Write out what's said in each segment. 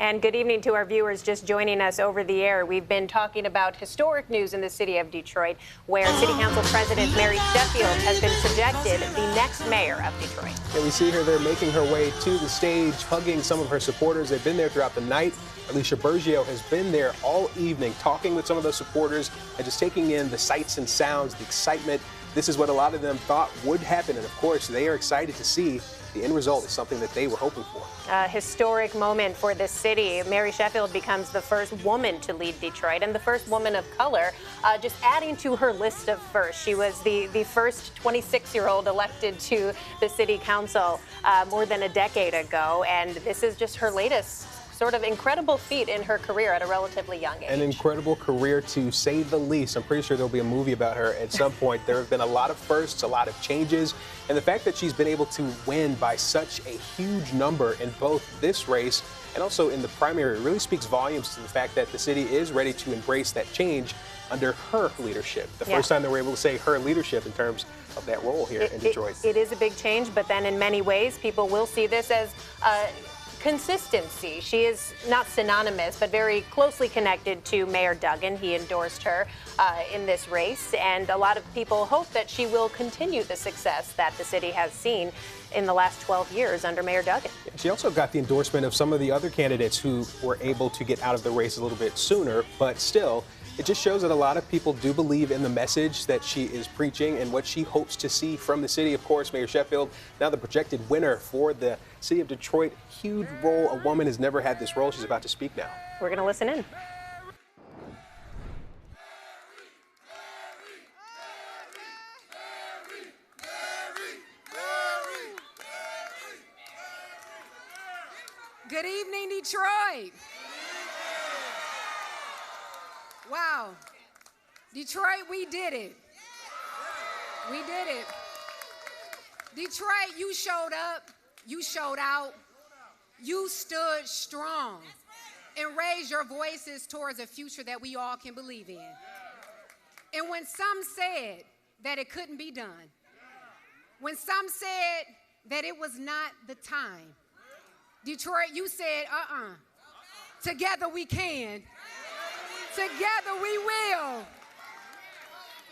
And good evening to our viewers just joining us over the air. We've been talking about historic news in the city of Detroit, where City Council President Mary Sheffield has been projected the next mayor of Detroit. Yeah, we see her there making her way to the stage, hugging some of her supporters. They've been there throughout the night. Alicia Bergio has been there all evening, talking with some of those supporters and just taking in the sights and sounds, the excitement. This is what a lot of them thought would happen, and of course, they are excited to see the end result is something that they were hoping for. A historic moment for the city. Mary Sheffield becomes the first woman to lead Detroit and the first woman of color, just adding to her list of first. She was the first 26-year-old elected to the city council more than a decade ago, and this is just her latest sort of incredible feat in her career at a relatively young age. An incredible career, to say the least. I'm pretty sure there'll be a movie about her at some point. There have been a lot of firsts, a lot of changes, and the fact that she's been able to win by such a huge number in both this race and also in the primary really speaks volumes to the fact that the city is ready to embrace that change under her leadership. The first time that we're able to say her leadership in terms of that role here in Detroit. It is a big change, but then in many ways, people will see this as consistency. She is not synonymous, but very closely connected to Mayor Duggan. He endorsed her in this race, and a lot of people hope that she will continue the success that the city has seen in the last 12 years under Mayor Duggan. She also got the endorsement of some of the other candidates who were able to get out of the race a little bit sooner, but still, it just shows that a lot of people do believe in the message that she is preaching and what she hopes to see from the city. Of course, Mayor Sheffield, now the projected winner for the city of Detroit. Huge role. A woman has never had this role. She's about to speak now. We're going to listen in. Good evening, Detroit. Wow. Detroit, we did it. We did it. Detroit, you showed up, you showed out, you stood strong and raised your voices towards a future that we all can believe in. And when some said that it couldn't be done, when some said that it was not the time, Detroit, you said, together we can. Together we will.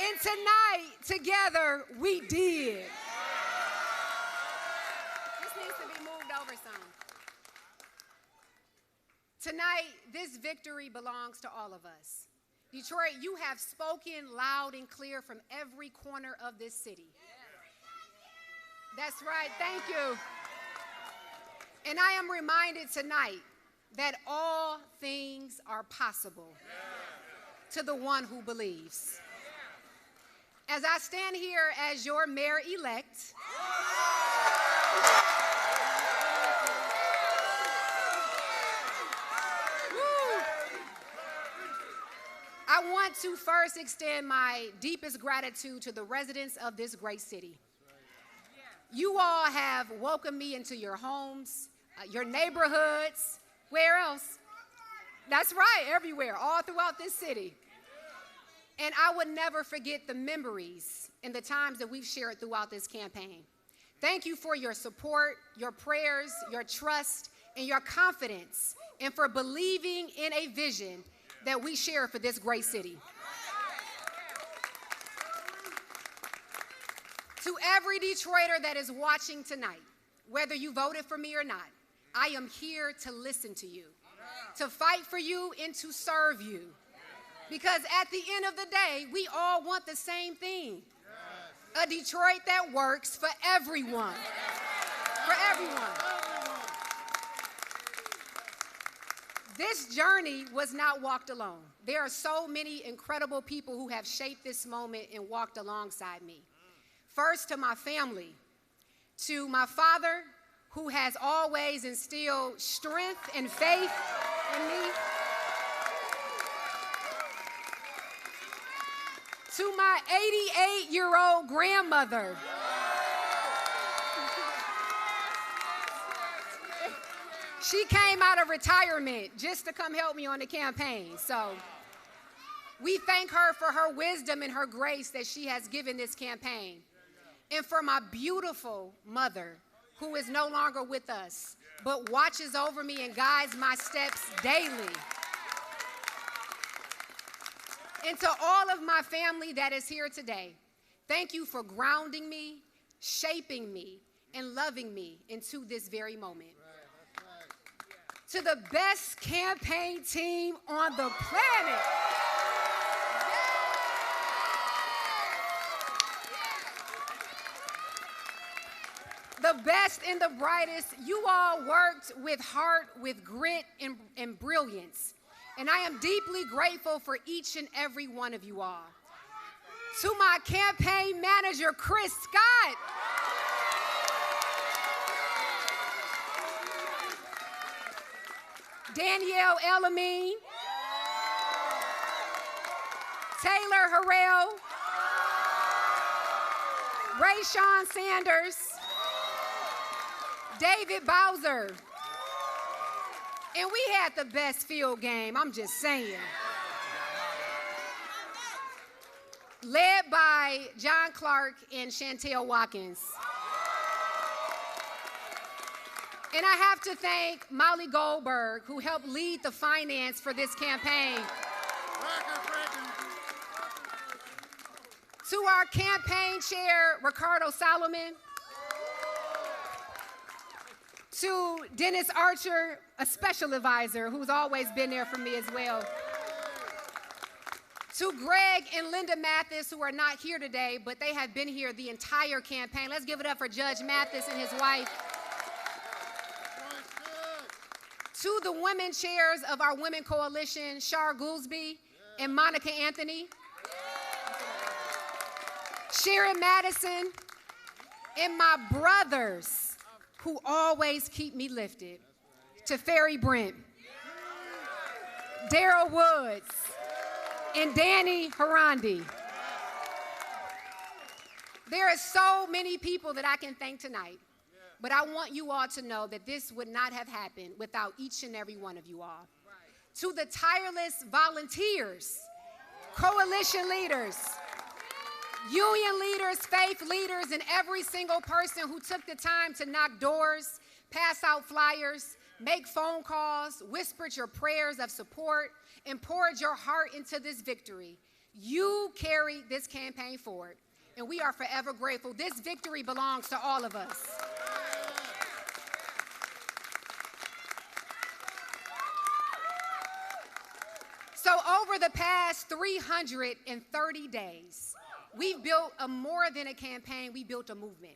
And tonight, together we did. This needs to be moved over some. Tonight, this victory belongs to all of us. Detroit, you have spoken loud and clear from every corner of this city. That's right, thank you. And I am reminded tonight that all things are possible to the one who believes. As I stand here as your mayor-elect, I want to first extend my deepest gratitude to the residents of this great city. You all have welcomed me into your homes, your neighborhoods. Where else? That's right, everywhere, all throughout this city. And I would never forget the memories and the times that we've shared throughout this campaign. Thank you for your support, your prayers, your trust, and your confidence, and for believing in a vision that we share for this great city. To every Detroiter that is watching tonight, whether you voted for me or not, I am here to listen to you, to fight for you, and to serve you. Because at the end of the day, we all want the same thing. A Detroit that works for everyone. For everyone. This journey was not walked alone. There are so many incredible people who have shaped this moment and walked alongside me. First, to my family, to my father, who has always instilled strength and faith in me. To my 88-year-old grandmother. She came out of retirement just to come help me on the campaign. So we thank her for her wisdom and her grace that she has given this campaign. And for my beautiful mother, who is no longer with us, but watches over me and guides my steps daily. And to all of my family that is here today, thank you for grounding me, shaping me, and loving me into this very moment. To the best campaign team on the planet. The best and the brightest, you all worked with heart, with grit, and brilliance. And I am deeply grateful for each and every one of you all. To my campaign manager, Chris Scott. Danielle Elamine. Taylor Harrell. Rayshawn Sanders. David Bowser. And we had the best field game, I'm just saying. Led by John Clark and Chantel Watkins. And I have to thank Molly Goldberg, who helped lead the finance for this campaign. To our campaign chair, Ricardo Solomon. To Dennis Archer, a special advisor who's always been there for me as well. To Greg and Linda Mathis, who are not here today, but they have been here the entire campaign. Let's give it up for Judge Mathis and his wife. To the women chairs of our Women Coalition, Shar Goolsby and Monica Anthony. Sharon Madison, and my brothers, who always keep me lifted. To Ferry Brent, Daryl Woods, and Danny Harandi. There are so many people that I can thank tonight, but I want you all to know that this would not have happened without each and every one of you all. To the tireless volunteers, coalition leaders, union leaders, faith leaders, and every single person who took the time to knock doors, pass out flyers, make phone calls, whispered your prayers of support, and poured your heart into this victory. You carried this campaign forward, and we are forever grateful. This victory belongs to all of us. So over the past 330 days, we've built more than a campaign, we built a movement.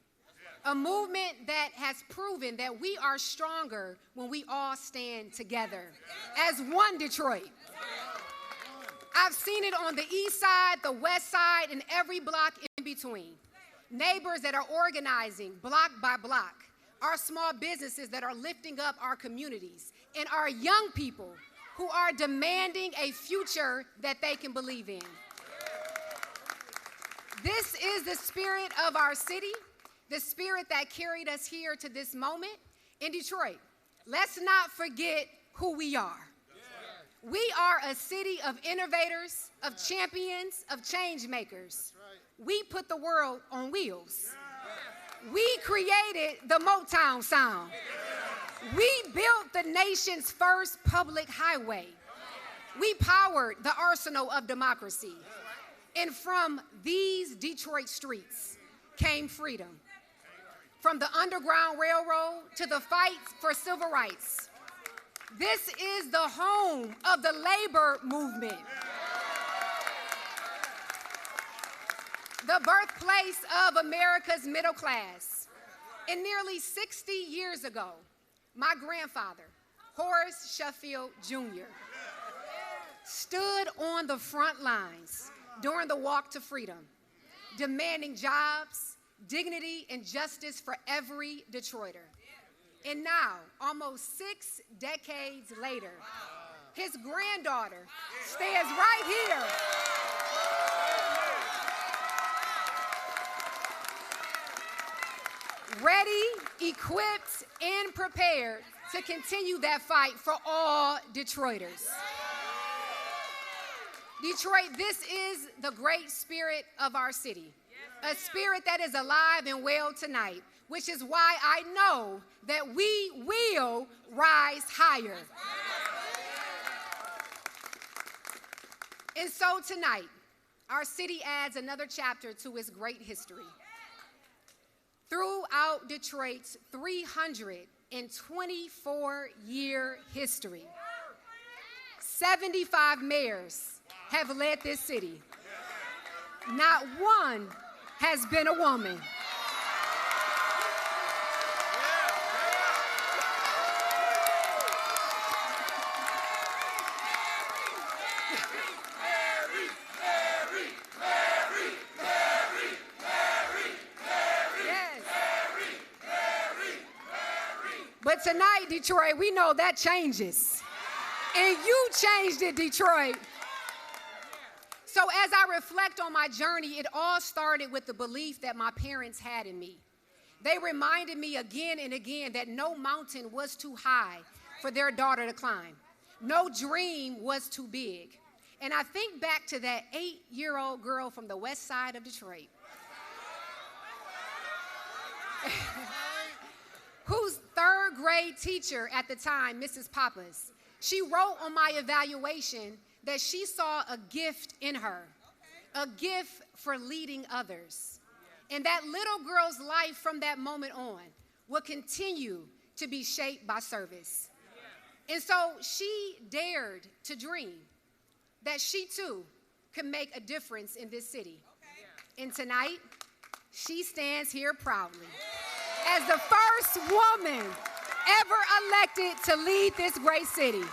A movement that has proven that we are stronger when we all stand together as one Detroit. I've seen it on the east side, the west side, and every block in between. Neighbors that are organizing block by block, our small businesses that are lifting up our communities, and our young people who are demanding a future that they can believe in. This is the spirit of our city, the spirit that carried us here to this moment in Detroit. Let's not forget who we are. We are a city of innovators, of champions, of change makers. We put the world on wheels. We created the Motown sound. We built the nation's first public highway. We powered the arsenal of democracy. And from these Detroit streets came freedom. From the Underground Railroad to the fight for civil rights. This is the home of the labor movement. The birthplace of America's middle class. And nearly 60 years ago, my grandfather, Horace Sheffield Jr., stood on the front lines during the Walk to Freedom, demanding jobs, dignity, and justice for every Detroiter. And now, almost 6 decades later, his granddaughter stands right here. Ready, equipped, and prepared to continue that fight for all Detroiters. Detroit, this is the great spirit of our city, a spirit that is alive and well tonight. which is why I know that we will rise higher. And so tonight, our city adds another chapter to its great history. Throughout Detroit's 324-year history, 75 mayors have led this city. Not one has been a woman. But tonight, Detroit, we know that changes. And you changed it, Detroit. So as I reflect on my journey, it all started with the belief that my parents had in me. They reminded me again and again that no mountain was too high for their daughter to climb. No dream was too big. And I think back to that 8-year-old girl from the west side of Detroit whose third grade teacher at the time, Mrs. Pappas, she wrote on my evaluation that she saw a gift in her, a gift for leading others. And that little girl's life from that moment on will continue to be shaped by service. And so she dared to dream that she too could make a difference in this city. And tonight, she stands here proudly as the first woman ever elected to lead this great city.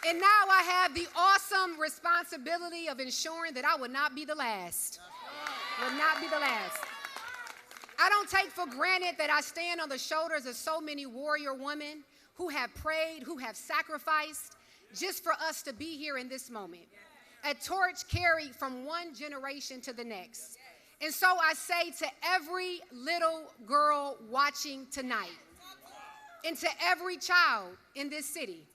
And now I have the awesome responsibility of ensuring that I will not be the last. Will not be the last. I don't take for granted that I stand on the shoulders of so many warrior women who have prayed, who have sacrificed, just for us to be here in this moment. A torch carried from one generation to the next. And so I say to every little girl watching tonight, and to every child in this city,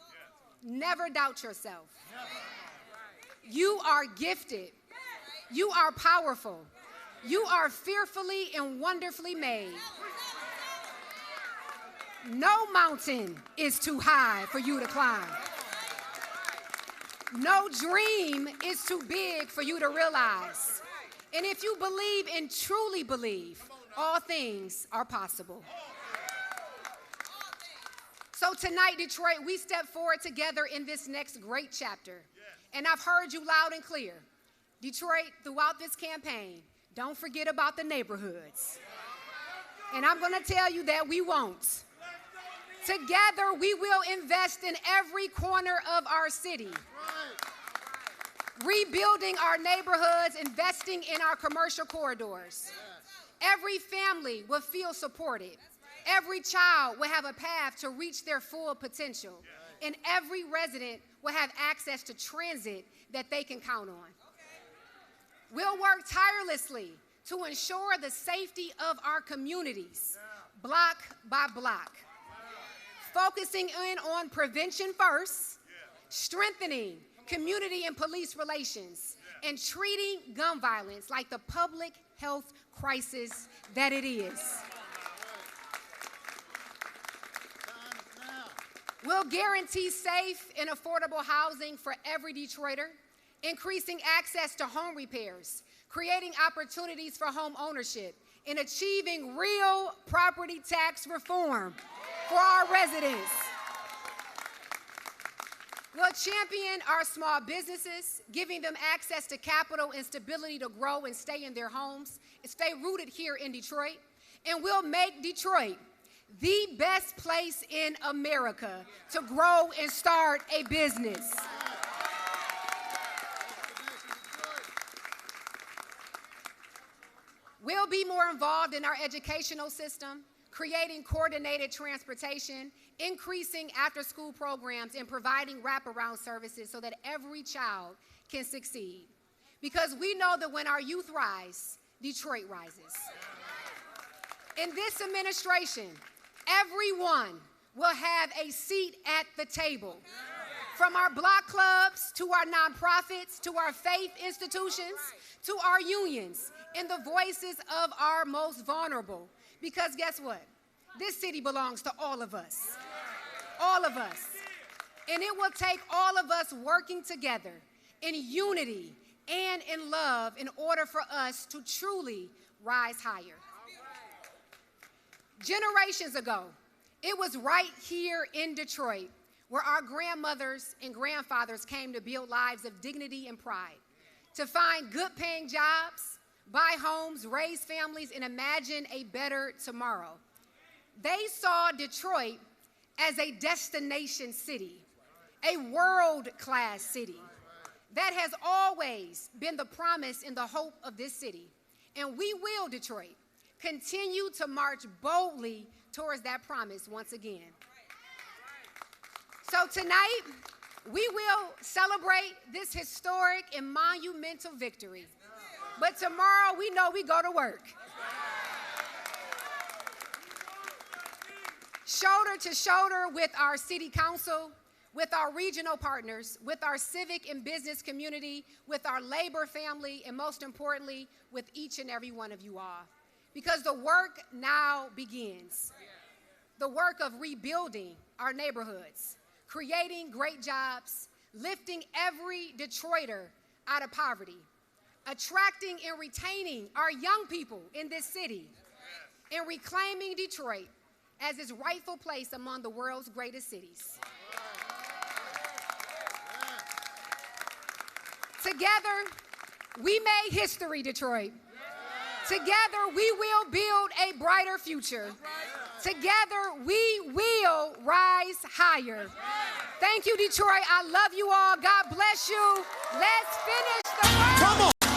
never doubt yourself. You are gifted. You are powerful. You are fearfully and wonderfully made. No mountain is too high for you to climb. No dream is too big for you to realize. And if you believe and truly believe, all things are possible. So tonight, Detroit, we step forward together in this next great chapter. And I've heard you loud and clear. Detroit, throughout this campaign, don't forget about the neighborhoods. And I'm going to tell you that we won't. Together, we will invest in every corner of our city. Rebuilding our neighborhoods, investing in our commercial corridors. Every family will feel supported. Every child will have a path to reach their full potential. And every resident will have access to transit that they can count on. We'll work tirelessly to ensure the safety of our communities, block by block. Focusing in on prevention first, strengthening community and police relations, and treating gun violence like the public health crisis that it is. We'll guarantee safe and affordable housing for every Detroiter, increasing access to home repairs, creating opportunities for home ownership, and achieving real property tax reform for our residents. We'll champion our small businesses, giving them access to capital and stability to grow and stay in their homes, and stay rooted here in Detroit. And we'll make Detroit the best place in America to grow and start a business. We'll be more involved in our educational system, creating coordinated transportation, increasing after-school programs, and providing wraparound services so that every child can succeed. Because we know that when our youth rise, Detroit rises. In this administration, everyone will have a seat at the table. From our block clubs to our nonprofits, to our faith institutions, to our unions, and the voices of our most vulnerable. Because guess what? This city belongs to all of us. All of us. And it will take all of us working together in unity and in love in order for us to truly rise higher. Generations ago, it was right here in Detroit where our grandmothers and grandfathers came to build lives of dignity and pride, to find good-paying jobs, buy homes, raise families, and imagine a better tomorrow. They saw Detroit as a destination city, a world-class city. That has always been the promise and the hope of this city. And we will, Detroit, continue to march boldly towards that promise once again. So tonight, we will celebrate this historic and monumental victory. But tomorrow, we know we go to work. Shoulder to shoulder with our city council, with our regional partners, with our civic and business community, with our labor family, and most importantly, with each and every one of you all. Because the work now begins. The work of rebuilding our neighborhoods, creating great jobs, lifting every Detroiter out of poverty, attracting and retaining our young people in this city, and reclaiming Detroit as its rightful place among the world's greatest cities. Together, we made history, Detroit. Together, we will build a brighter future. Together, we will rise higher. Thank you, Detroit. I love you all. God bless you. Let's finish the work.